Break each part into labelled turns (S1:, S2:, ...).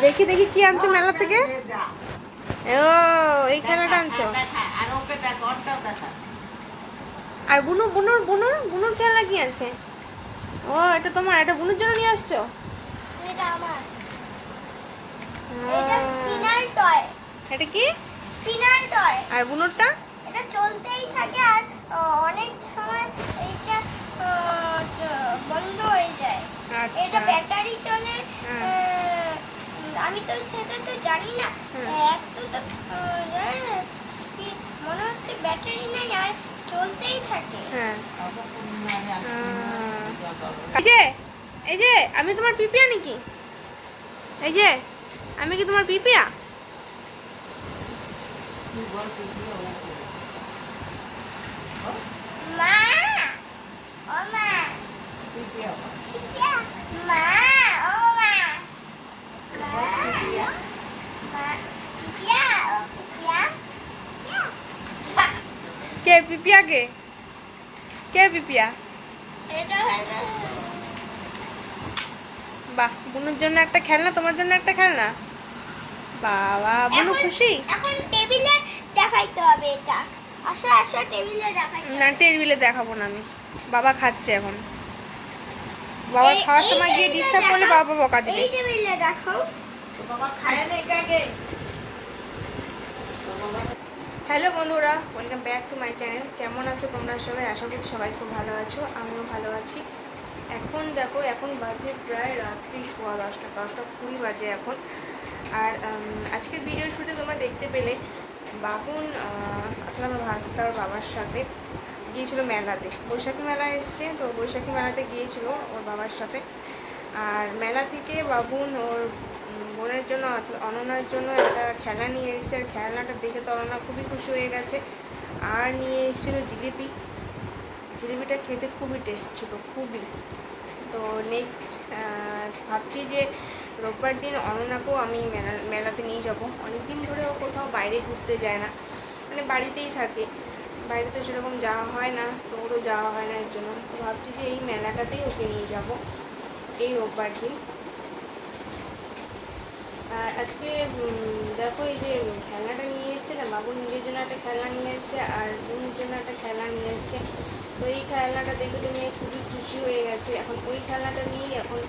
S1: দেখি দেখি কি আনছো মেলা থেকে। ও এই খেলাটা আনছো। আর বুনু বুনুর বুনুর বুনুর খেলা কি আছে? ও এটা তোমার, এটা বুনুর জন্য নিয়ে আসছো?
S2: এটা আমার। এটা স্পিনার টয়।
S1: এটা কি?
S2: Spinner toy.
S1: আর বুনুরটা?
S2: এটা চলতেই থাকে আর অনেক সময় এটা বন্ধ হয়ে যায়।
S1: আচ্ছা।
S2: এটা ব্যাটারি চলে। আমি তো সেটা তো জানি না। এত তো স্পিড মনে হচ্ছে ব্যাটারি নাই আর চলতেই থাকে।
S1: হ্যাঁ। এই যে এই যে আমি তোমার পিপিয়া নাকি? এই যে আমি কি তোমার পিপিয়া?
S2: মা ও মা পিপিয়া মা ও মা মা পিপিয়া ও পিপিয়া
S1: কে পিপিয়া? কে কে পিপিয়া?
S2: এটা হলো
S1: বাহ, বুনুর জন্য একটা খেলনা, তোমার জন্য একটা খেলনা। বাবা, বুনু খুশি?
S2: এখন টেবিলে দেখাইতে হবে এটা। আসো আসো টেবিলে দেখাইতে
S1: না,
S2: হবে।
S1: টেবিলে দেখাবো না আমি। বাবা খাচ্ছে এখন। বাবার খাওয়ার সময় গিয়ে ডিস্টার্ব করলে বাবা বকা দিবে।
S2: এই টেবিলে দেখাও। বাবা খায় না এটাকে।
S1: হ্যালো বন্ধুরা, welcome back to my channel. কেমন আছো তোমরা সবাই? আশা করি সবাই খুব ভালো আছো, আমিও ভালো আছি। এখন দেখো, এখন বাজে প্রায় রাত্রি 10:15, 10:20 বাজে এখন। আর আজকের ভিডিওর শুরুতে তোমরা দেখতে পেলে বাবুন অর্থাৎ আমার ভাস্তার বাবার সাথে গিয়েছিল মেলাতে। বৈশাখী মেলা এসছে, তো বৈশাখী মেলাতে গিয়েছিল ওর বাবার সাথে। আর মেলা থেকে বাবুন ওর বোনের জন্য অর্থাৎ অনন্যার জন্য একটা খেলনা নিয়ে এসেছে। আর খেলনাটা দেখে তো অনন্যা খুবই খুশি হয়ে গেছে। আর নিয়ে এসেছিলো জিলিপি। জিলিপিটা খেতে খুবই টেস্ট ছিল, খুবই। তো নেক্সট ভাবছি যে রোববার দিন অনন্যাকেও আমি মেলাতে নিয়ে যাব। অনেক দিন ধরে ও কোথাও বাইরে ঘুরতে যায় না, মানে বাড়িতেই থাকে। বাইরে তো সেরকম যাওয়া হয় না, তো ওরও যাওয়া হয় না, এর জন্য তো ভাবছি যে এই মেলাটাতেই ওকে নিয়ে যাব এই রোববার দিন। আর আজকে দেখো, এই যে খেলনাটা নিয়ে এসছে না, বাবু নিজের জন্য একটা খেলনা নিয়ে এসছে আর বোনের জন্য একটা খেলনা নিয়ে এসছে। তো এই খেলনাটা দেখে তো মেয়ে খুবই খুশি হয়ে গেছে। এখন ওই খেলনাটা নিয়েই এখন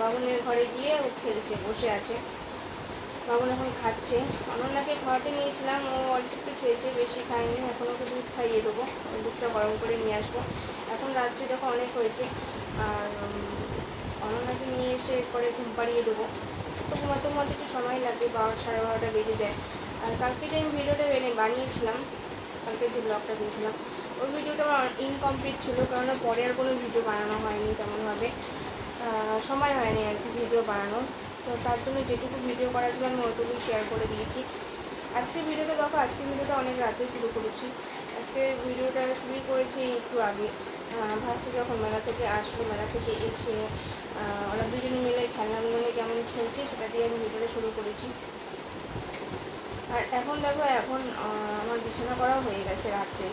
S1: বাবুনের ঘরে গিয়ে ও খেলছে, বসে আছে। বাবুন এখন খাচ্ছে। অনন্যাকে খাওয়াতে নিয়েছিলাম, ও অল্প একটু খেয়েছে, বেশি খায়নি। এখন ওকে দুধ খাইয়ে দেবো, দুধটা গরম করে নিয়ে আসবো। এখন রাত্রি দেখো অনেক হয়েছে। আর অনন্যাকে নিয়ে এসে এরপরে ঘুম পাড়িয়ে দেবো। তো ঘুমাতে ঘুমাতে একটু সময় লাগবে, 12-12:30 বেজে যায়। আর কালকে যে আমি ভিডিওটা বানিয়েছিলাম, কালকে যে ব্লগটা দিয়েছিলাম, ওই ভিডিওটা আমার ইনকমপ্লিট ছিল, কারণ পরে আর কোনো ভিডিও বানানো হয়নি তেমনভাবে, সময় হয়নি আর কি ভিডিও বানানো। তো তার জন্য যেটুকু ভিডিও করা ছিল আমি ওইটুকুই শেয়ার করে দিয়েছি। আজকের ভিডিওটা দেখো, আজকের ভিডিওটা অনেক রাতে শুরু করেছি। আজকের ভিডিওটা শুরুই করেছি একটু আগে। ভাসতে যখন মেলা থেকে আসলো, মেলা থেকে এসে ওরা দুজনে মিলে খেলনাগুলো নিয়ে কেমন খেলছে সেটা দিয়ে আমি ভিডিওটা শুরু করেছি। আর এখন দেখো, এখন আমার বিছানা করাও হয়ে গেছে রাত্রে।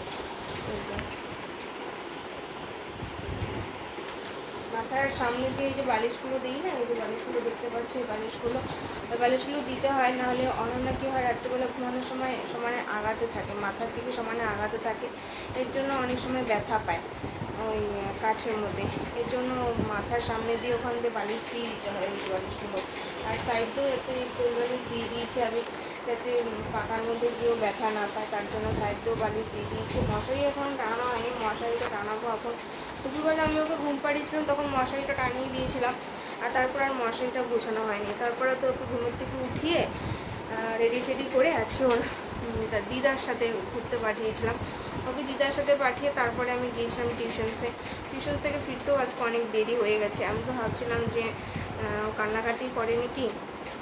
S1: মাথার সামনে দিয়ে এই যে বালিশগুলো দিই না, এই যে বালিশগুলো দেখতে পাচ্ছি, এই বালিশগুলো দিতে হয়, নাহলে অনন্যা কী হয়, রাত্রেবেলা ঘুমানোর সময় সমানে আঘাতে থাকে, মাথার দিকে সমানে আঘাতে থাকে। এর জন্য অনেক সময় ব্যথা পায় ওই কাছের মধ্যে। এর জন্য মাথার সামনে দিয়ে ওখান দিয়ে বালিশ দিয়ে দিতে হয় ওই বালিশগুলো। আর সাইডেও একটা কোল বালিশ দিয়ে দিয়েছি আমি, যাতে পাকার মধ্যে গিয়েও ব্যথা না পায়, তার জন্য সাইডেও বালিশ দিয়ে দিয়েছি। মশারি এখন টানানো হয়নি, মশারিটা টানাবো এখন। দুপুরবেলা আমি ওকে ঘুম পাড়িয়েছিলাম, তখন মশারিটা টানিয়ে দিয়েছিলাম। আর তারপর আর মশারিটা গোছানো হয়নি। তারপরে তো ওকে ঘুমের থেকে উঠিয়ে রেডি টেডি করে আজকে ওর দিদার সাথে ঘুরতে পাঠিয়েছিলাম। ওকে দিদার সাথে পাঠিয়ে তারপরে আমি গিয়েছিলাম টিউশন থেকে ফিরতেও আজকে অনেক দেরি হয়ে গেছে। আমি তো ভাবছিলাম যে কান্নাকাটি করেনি কি,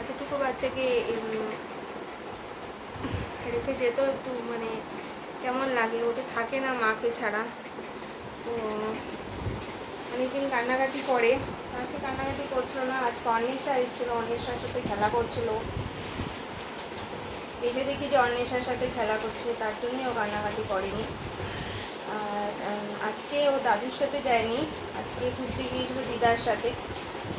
S1: এতটুকু বাচ্চাকে রেখে যেতেও একটু মানে কেমন লাগে, ও তো থাকে না মাকে ছাড়া। তো অনেকদিন কান্নাকাটি করে, আজকে কান্নাকাটি করছিল না। আজকে অন্বেষা এসেছিলো, অন্বেষার সাথে খেলা করছিল। এসে দেখি যে অন্বেষার সাথে খেলা করছে, তার জন্যই ও কান্নাকাটি করেনি। আর আজকে ও দাদুর সাথে যায়নি, আজকে ঘুরতে গিয়েছিল দিদার সাথে।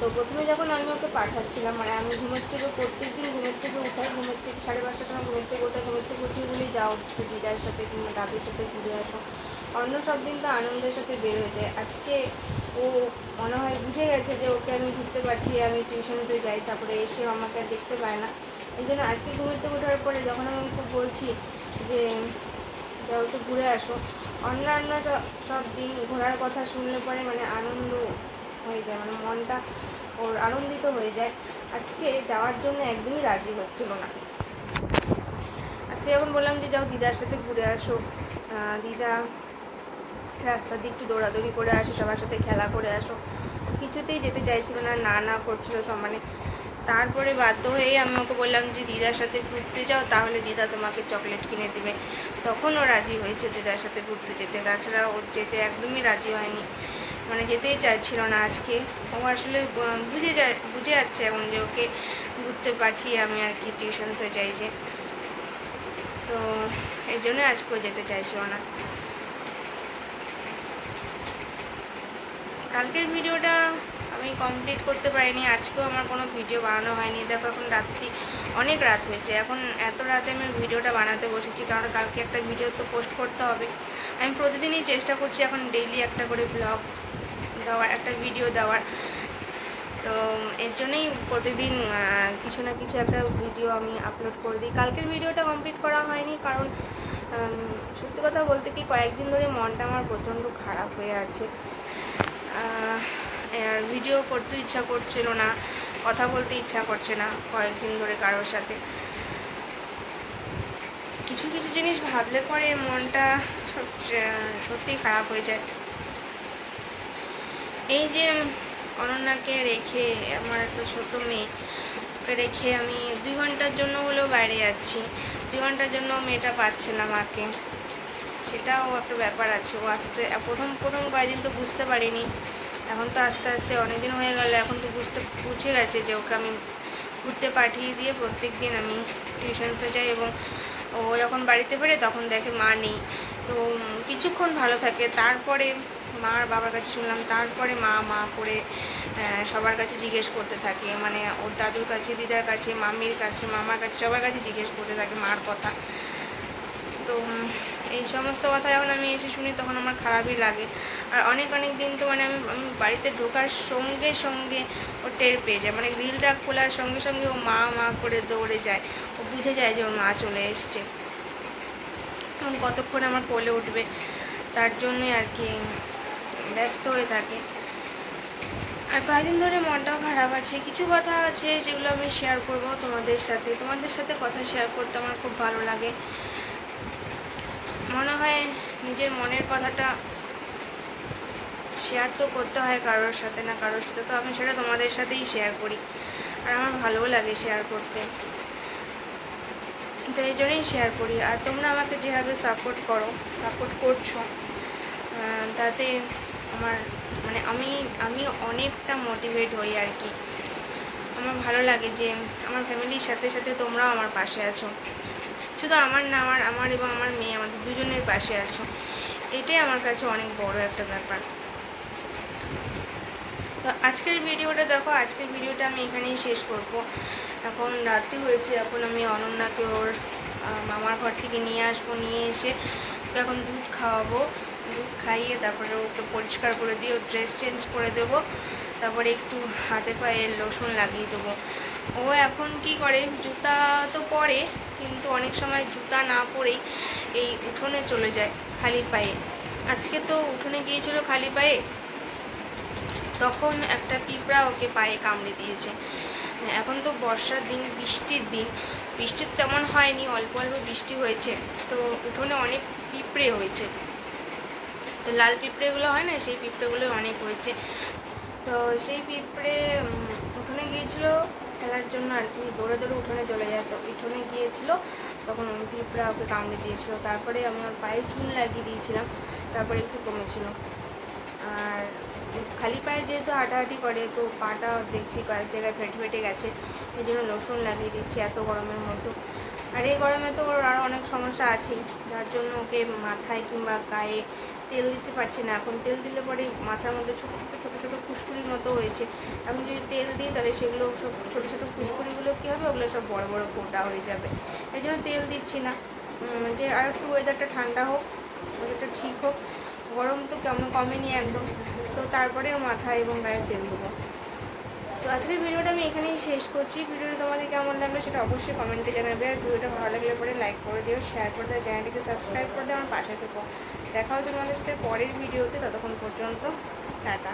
S1: তো প্রথমে যখন আমি ওকে পাঠাচ্ছিলাম, মানে আমি ঘুমের থেকে প্রত্যেকদিন ঘুমের থেকে উঠাই, ঘুমের থেকে 5:30টার সময় ঘুমের থেকে ওঠে, ঘুমের থেকে উঠিয়ে বলি যাও একটু দিদার সাথে কিংবা দাদুর সাথে ঘুরে আসো। অন্য সব দিন তো আনন্দের সাথে বের হয়ে যায়। আজকে ও মনে হয় বুঝে গেছে যে ওকে আমি ঘুরতে পাঠিয়ে আমি টিউশনসে যাই, তারপরে এসে আমাকে আর দেখতে পায় না। এই জন্য আজকে ঘুমের থেকে ওঠার পরে যখন আমি ওকে বলছি যে যাও একটু ঘুরে আসো, অন্যান্য সব দিন ঘোরার কথা শুনলে পরে মানে আনন্দ হয়ে যায়, মানে মনটা ওর আনন্দিত হয়ে যায়। আজকে যাওয়ার জন্য একদমই রাজি হচ্ছিল না। আজকে যখন বললাম যে যাও দিদার সাথে ঘুরে আসো, দিদা রাস্তা দিয়ে একটু দৌড়াদৌড়ি করে আসো, সবার সাথে খেলা করে আসো, কিছুতেই যেতে চাইছিল না, না না করছিল সমানে। তারপরে বাধ্য হয়েই আমি ওকে বললাম যে দিদার সাথে ঘুরতে যাও, তাহলে দিদা তোমাকে চকলেট কিনে দেবে। তখন ও রাজি হয়েছে দিদার সাথে ঘুরতে যেতে, তাছাড়া ও যেতে একদমই রাজি হয়নি, মানে যেতেই চাইছিল না। আজকে ও আসলে বুঝে যাচ্ছে এখন যে ওকে ঘুরতে পাঠিয়ে আমি আর কি টিউশনসে যাই যে, তো এই জন্য আজকেও যেতে চাইছিল না। কালকের ভিডিওটা আমি কমপ্লিট করতে পারিনি, আজকেও আমার কোনো ভিডিও বানানো হয়নি। দেখো এখন রাত্রি অনেক রাত হয়েছে, এখন এত রাতে আমি ভিডিওটা বানাতে বসেছি, কারণ কালকে একটা ভিডিও তো পোস্ট করতে হবে। আমি প্রতিদিনই চেষ্টা করছি এখন ডেইলি একটা করে ব্লগ দেওয়ার, একটা ভিডিও দেওয়ার। তো এর জন্যই প্রতিদিন কিছু না কিছু একটা ভিডিও আমি আপলোড করে দিই। কালকের ভিডিওটা কমপ্লিট করা হয়নি কারণ সত্যি কথা বলতে কি কয়েকদিন ধরে মনটা আমার প্রচণ্ড খারাপ হয়ে আছে। আর ভিডিও করতে ইচ্ছা করছিল না, কথা বলতে ইচ্ছা করছে না কয়েকদিন ধরে কারোর সাথে। কিছু কিছু জিনিস ভাবলে পরে মনটা সত্যিই খারাপ হয়ে যায়। এই যে অনন্যাকে রেখে, আমার একটা ছোটো মেয়েকে রেখে আমি 2 ঘন্টার জন্য হলেও বাইরে যাচ্ছি, 2 ঘন্টার জন্য মেয়েটা পাচ্ছে না মাকে, সেটাও একটা ব্যাপার আছে। ও আসতে প্রথম কয়েকদিন তো বুঝতে পারিনি, এখন তো আস্তে আস্তে অনেকদিন হয়ে গেল, এখন তো বুঝে গেছে যে ওকে আমি ঘুরতে পাঠিয়ে দিয়ে প্রত্যেক দিন আমি টিউশনসে যাই, এবং ও যখন বাড়িতে ফেরে তখন দেখে মা নেই, তো কিছুক্ষণ ভালো থাকে, তারপরে মার বাবার কাছে শুনলাম, তারপরে মা মা করে সবার কাছে জিজ্ঞেস করতে থাকে, মানে ওর দাদুর কাছে, দিদার কাছে, মামির কাছে, মামার কাছে, সবার কাছে জিজ্ঞেস করতে থাকে মার কথা। তো এই সমস্ত কথা যখন আমি এসে শুনি তখন আমার খারাপই লাগে। আর অনেক দিন তো মানে আমি বাড়িতে ঢোকার সঙ্গে সঙ্গে ও টের পেয়ে যায়, মানে গ্রিলটা খোলার সঙ্গে সঙ্গে ও মা মা করে দৌড়ে যায়, ও বুঝে যায় যে ওর মা চলে এসছে এবং কতক্ষণ আমার কোলে উঠবে, তার জন্যই আর কি ব্যস্ত হয়ে থাকে। আর কয়েকদিন ধরে মনটাও খারাপ আছে, কিছু কথা আছে যেগুলো আমি শেয়ার করব তোমাদের সাথে কথা শেয়ার করতে আমার খুব ভালো লাগে। মনে হয় নিজের মনের কথাটা শেয়ার তো করতে হয় কারোর সাথে না কারোর সাথে, তো আমি সেটা তোমাদের সাথেই শেয়ার করি, আর আমার ভালোও লাগে শেয়ার করতে, তো এই জন্যই শেয়ার করি। আর তোমরা আমাকে যেভাবে সাপোর্ট করছো, তাতে আমার মানে আমি অনেকটা মোটিভেট হই আর কি। আমার ভালো লাগে যে আমার ফ্যামিলির সাথে সাথে তোমরাও আমার পাশে আছো, শুধু আমার না, আমার এবং আমার মেয়ে, আমাদের দুজনের পাশে আছো, এটাই আমার কাছে অনেক বড় একটা ব্যাপার। তো আজকের ভিডিওটা দেখো, আজকের ভিডিওটা আমি এখানেই শেষ করব। এখন রাত্রি হয়েছে, এখন আমি অনন্যাকে ওর মামার ঘর থেকে নিয়ে আসবো, নিয়ে এসে ওকে এখন দুধ খাওয়াবো, দুধ খাইয়ে তারপরে ওকে পরিষ্কার করে দিয়ে ওর ড্রেস চেঞ্জ করে দেবো, তারপরে একটু হাতে পায়ে লোশন লাগিয়ে দেবো। ও এখন কি করে, জুতা তো পরে, কিন্তু অনেক সময় জুতা না পরেই এই উঠোনে চলে যায় খালি পায়ে। আজকে তো উঠোনে গিয়েছিল খালি পায়ে, তখন একটা পিঁপড়া ওকে পায়ে কামড়ে দিয়েছে। এখন তো বর্ষার দিন, বৃষ্টির তেমন হয়নি, অল্প অল্প বৃষ্টি হয়েছে, তো উঠোনে অনেক পিঁপড়ে হয়েছে, তো লাল পিঁপড়েগুলো হয় না, সেই পিঁপড়েগুলো অনেক হয়েছে। তো সেই পিঁপড়ে উঠোনে গিয়েছিল খেলার জন্য আর কি, দৌড়ে দৌড়ে উঠোনে চলে যায়, তো উঠোনে গিয়েছিল তখন পিঁপড়া ওকে কামড়ে দিয়েছিল। তারপরে আমি ওর পায়ে চুন লাগিয়ে দিয়েছিলাম, তারপরে একটু কমেছিল। আর খালি পায়ে যেহেতু হাঁটাহাঁটি করে, তো পাটা দেখছি কয়েক জায়গায় ফেটে গেছে, এই জন্য লোশন লাগিয়ে দিচ্ছি এত গরমের মধ্যে। আর এই গরমে তো ওর আরও অনেক সমস্যা আছেই, যার জন্য ওকে মাথায় কিংবা গায়ে তেল দিতে পারছি না। এখন তেল দিলে পরে মাথার মধ্যে ছোটো ছোটো ছোটো ছোটো ফুসকুড়ির মতো হয়েছে। এখন যদি তেল দিই তাহলে সেগুলো সব ছোটো ছোটো ফুসকুড়িগুলো কী হবে, ওগুলো সব বড় বড় ফোঁটা হয়ে যাবে। এই জন্য তেল দিচ্ছি না। যে আর একটু ওয়েদারটা ঠান্ডা হোক, ওয়েদারটা ঠিক হোক, গরম তো কেমন কমেনি একদম, তো তারপরে ওর মাথায় এবং গায়ে তেল দেবো। তো আজকের ভিডিওটা আমি এখানেই শেষ করছি। ভিডিওটা তোমাদের কেমন লাগলো সেটা অবশ্যই কমেন্টে জানাবে। আর ভিডিওটা ভালো লাগলে পরে লাইক করে দিও, শেয়ার করে দিও, চ্যানেলটিকে সাবস্ক্রাইব করে দিও, আমার পাশে থেকো। দেখা হচ্ছে তোমাদের সাথে পরের ভিডিওতে। ততক্ষণ পর্যন্ত টাটা।